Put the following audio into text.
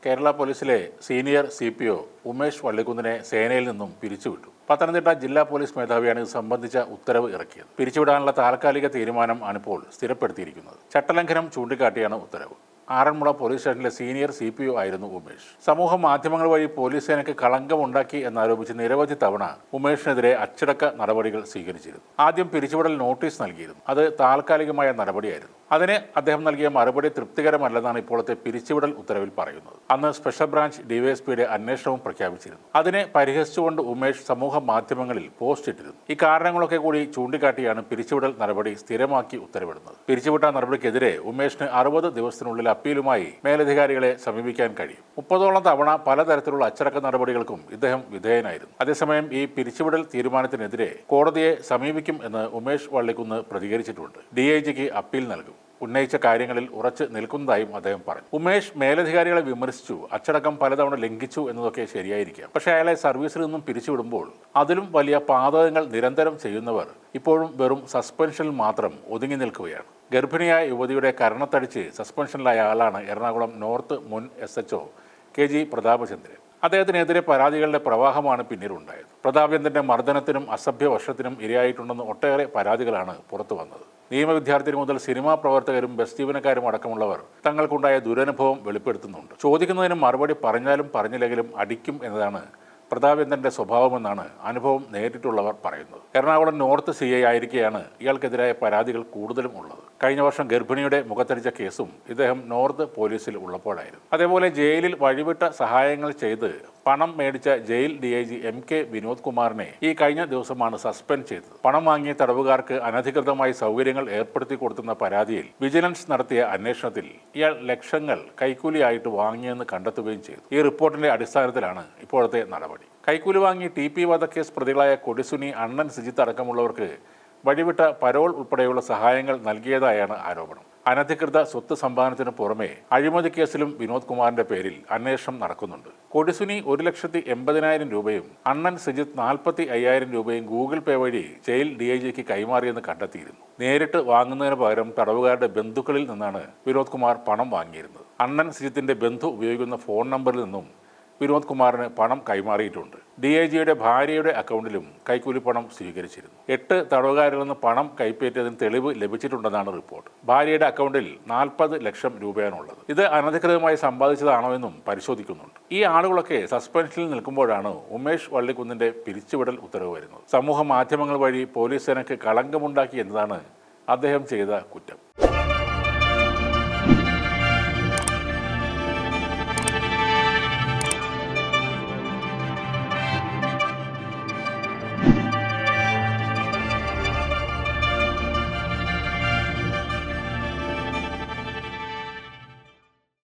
കേരള പോലീസിലെ senior CPO Umesh വള്ളിക്കുന്നിനെ സേനയിൽ നിന്നും പിരിച്ചുവിട്ടു. പത്തനംതിട്ട ജില്ലാ പോലീസ് മേധാവിയാണ് ഇത് സംബന്ധിച്ച ഉത്തരവ് ഇറക്കിയത്. പിരിച്ചുവിടാനുള്ള താൽക്കാലിക തീരുമാനം ആണിപ്പോൾ സ്ഥിരപ്പെടുത്തിയിരിക്കുന്നത്. ചട്ടലംഘനം ചൂണ്ടിക്കാട്ടിയാണ് ഉത്തരവ്. ആറന്മുള പോലീസ് സ്റ്റേഷനിലെ സീനിയർ CPO ആയിരുന്നു ഉമേഷ്. സമൂഹ മാധ്യമങ്ങൾ വഴി പോലീസ് സേനയ്ക്ക് കളങ്കമുണ്ടാക്കി എന്നാരോപിച്ച് നിരവധി തവണ ഉമേഷിനെതിരെ അച്ചടക്ക നടപടികൾ സ്വീകരിച്ചിരുന്നു. ആദ്യം പിരിച്ചുവിടൽ നോട്ടീസ് നൽകിയിരുന്നു. അത് താൽക്കാലികമായ നടപടിയായിരുന്നു. അതിന് അദ്ദേഹം നൽകിയ മറുപടി തൃപ്തികരമല്ലെന്നാണ് ഇപ്പോഴത്തെ പിരിച്ചുവിടൽ ഉത്തരവിൽ പറയുന്നത്. അന്ന് സ്പെഷ്യൽ ബ്രാഞ്ച് DYSPയുടെ അന്വേഷണവും പ്രഖ്യാപിച്ചിരുന്നു. അതിനെ പരിഹസിച്ചുകൊണ്ട് ഉമേഷ് സമൂഹ മാധ്യമങ്ങളിൽ പോസ്റ്റ് ഇട്ടിരുന്നു. ഈ കാരണങ്ങളൊക്കെ കൂടി ചൂണ്ടിക്കാട്ടിയാണ് പിരിച്ചുവിടൽ നടപടി സ്ഥിരമാക്കി ഉത്തരവിടുന്നത്. പിരിച്ചുവിട്ട നടപടിക്കെതിരെ ഉമേഷിന് 60 ദിവസത്തിനുള്ളിൽ അപ്പീലുമായി മേലധികാരികളെ സമീപിക്കാൻ കഴിയും. 30ഓളം തവണ പലതരത്തിലുള്ള അച്ചടക്ക നടപടികൾക്കും ഇദ്ദേഹം വിധേയനായിരുന്നു. അതേസമയം ഈ പിരിച്ചുവിടൽ തീരുമാനത്തിനെതിരെ കോടതിയെ സമീപിക്കും എന്ന് ഉമേഷ് വള്ളിക്കുന്ന് പ്രതികരിച്ചിട്ടുണ്ട്. DIGക്ക് അപ്പീൽ നൽകും. ഉന്നയിച്ച കാര്യങ്ങളിൽ ഉറച്ചു നിൽക്കുന്നതായും അദ്ദേഹം പറഞ്ഞു. ഉമേഷ് മേലധികാരികളെ വിമർശിച്ചു, അച്ചടക്കം പലതവണ ലംഘിച്ചു എന്നതൊക്കെ ശരിയായിരിക്കാം. പക്ഷേ അയാളെ സർവീസിൽ നിന്നും പിരിച്ചുവിടുമ്പോൾ അതിലും വലിയ പാതകങ്ങൾ നിരന്തരം ചെയ്യുന്നവർ ഇപ്പോഴും വെറും സസ്പെൻഷനിൽ മാത്രം ഒതുങ്ങി നിൽക്കുകയാണ്. ഗർഭിണിയായ യുവതിയുടെ കരണത്തടിച്ച് സസ്പെൻഷനിലായ ആളാണ് എറണാകുളം നോർത്ത് മുൻ SHO KG പ്രതാപചന്ദ്രൻ. അദ്ദേഹത്തിനെതിരെ പരാതികളുടെ പ്രവാഹമാണ് പിന്നീടുണ്ടായത്. പ്രതാപചന്ദ്രന്റെ മർദ്ദനത്തിനും അസഭ്യവർഷത്തിനും ഇരയായിട്ടുണ്ടെന്ന് ഒട്ടേറെ പരാതികളാണ് പുറത്തു വന്നത്. നിയമവിദ്യാർത്ഥിനി മുതൽ സിനിമാ പ്രവർത്തകരും ബസ് ജീവനക്കാരും അടക്കമുള്ളവർ തങ്ങൾക്കുണ്ടായ ദുരനുഭവം വെളിപ്പെടുത്തുന്നുണ്ട്. ചോദിക്കുന്നതിന് മറുപടി പറഞ്ഞാലും പറഞ്ഞില്ലെങ്കിലും അടിക്കും എന്നതാണ് പ്രതാപചന്ദ്രന്റെ സ്വഭാവമെന്നാണ് അനുഭവം നേരിട്ടുള്ളവർ പറയുന്നത്. എറണാകുളം നോർത്ത് CI ആയിരിക്കെയാണ് ഇയാൾക്കെതിരായ പരാതികൾ കൂടുതലും ഉള്ളത്. കഴിഞ്ഞ വർഷം ഗർഭിണിയുടെ മുഖത്തടിച്ച കേസും ഇദ്ദേഹം നോർത്ത് പോലീസിൽ ഉള്ളപ്പോഴായിരുന്നു. അതേപോലെ ജയിലിൽ വഴിവിട്ട സഹായങ്ങൾ ചെയ്ത് പണം മേടിച്ച ജയിൽ DIG MK വിനോദ് കുമാറിനെ ഈ കഴിഞ്ഞ ദിവസമാണ് സസ്പെൻഡ് ചെയ്തത്. പണം വാങ്ങിയ തടവുകാർക്ക് അനധികൃതമായി സൗകര്യങ്ങൾ ഏർപ്പെടുത്തി കൊടുത്തുന്ന പരാതിയിൽ വിജിലൻസ് നടത്തിയ അന്വേഷണത്തിൽ ഇയാൾ ലക്ഷങ്ങൾ കൈക്കൂലിയായിട്ട് വാങ്ങിയെന്ന് കണ്ടെത്തുകയും ചെയ്തു. ഈ റിപ്പോർട്ടിന്റെ അടിസ്ഥാനത്തിലാണ് ഇപ്പോഴത്തെ നടപടി. കൈക്കൂലി വാങ്ങി TP വധക്കേസ് പ്രതികളായ കൊടിസുനി, അണ്ണൻ സിജിത്ത് അടക്കമുള്ളവർക്ക് വഴിവിട്ട പരോൾ ഉൾപ്പെടെയുള്ള സഹായങ്ങൾ നൽകിയതായാണ് ആരോപണം. അനധികൃത സ്വത്ത് സമ്പാദനത്തിന് പുറമെ അഴിമതി കേസിലും വിനോദ് കുമാറിന്റെ പേരിൽ അന്വേഷണം നടക്കുന്നുണ്ട്. കൊടിസുനി 1,80,000 രൂപയും അണ്ണൻ സിജിത്ത് 45,000 രൂപയും ഗൂഗിൾ പേ വഴി ജയിൽ DIGക്ക് കൈമാറിയെന്ന് കണ്ടെത്തിയിരുന്നു. നേരിട്ട് വാങ്ങുന്നതിന് പകരം തടവുകാരുടെ ബന്ധുക്കളിൽ നിന്നാണ് വിനോദ് കുമാർ പണം വാങ്ങിയിരുന്നത്. അണ്ണൻ സിജിത്തിന്റെ ബന്ധു ഉപയോഗിക്കുന്ന ഫോൺ നമ്പറിൽ നിന്നും വിനോദ് കുമാറിന് പണം കൈമാറിയിട്ടുണ്ട്. DIGയുടെ ഭാര്യയുടെ അക്കൗണ്ടിലും കൈക്കൂലി പണം സ്വീകരിച്ചിരുന്നു. 8 തടവുകാരിൽ നിന്ന് പണം കൈപ്പറ്റിയതിന് തെളിവ് ലഭിച്ചിട്ടുണ്ടെന്നാണ് റിപ്പോർട്ട്. ഭാര്യയുടെ അക്കൗണ്ടിൽ 40 ലക്ഷം രൂപയാണുള്ളത്. ഇത് അനധികൃതമായി സമ്പാദിച്ചതാണോ എന്നും പരിശോധിക്കുന്നുണ്ട്. ഈ ആളുകളൊക്കെ സസ്പെൻഷനിൽ നിൽക്കുമ്പോഴാണ് ഉമേഷ് വള്ളിക്കുന്നിന്റെ പിരിച്ചുവിടൽ ഉത്തരവ് വരുന്നത്. സമൂഹ മാധ്യമങ്ങൾ വഴി പോലീസ് സേനയ്ക്ക് കളങ്കമുണ്ടാക്കി എന്നതാണ് അദ്ദേഹം ചെയ്ത കുറ്റം.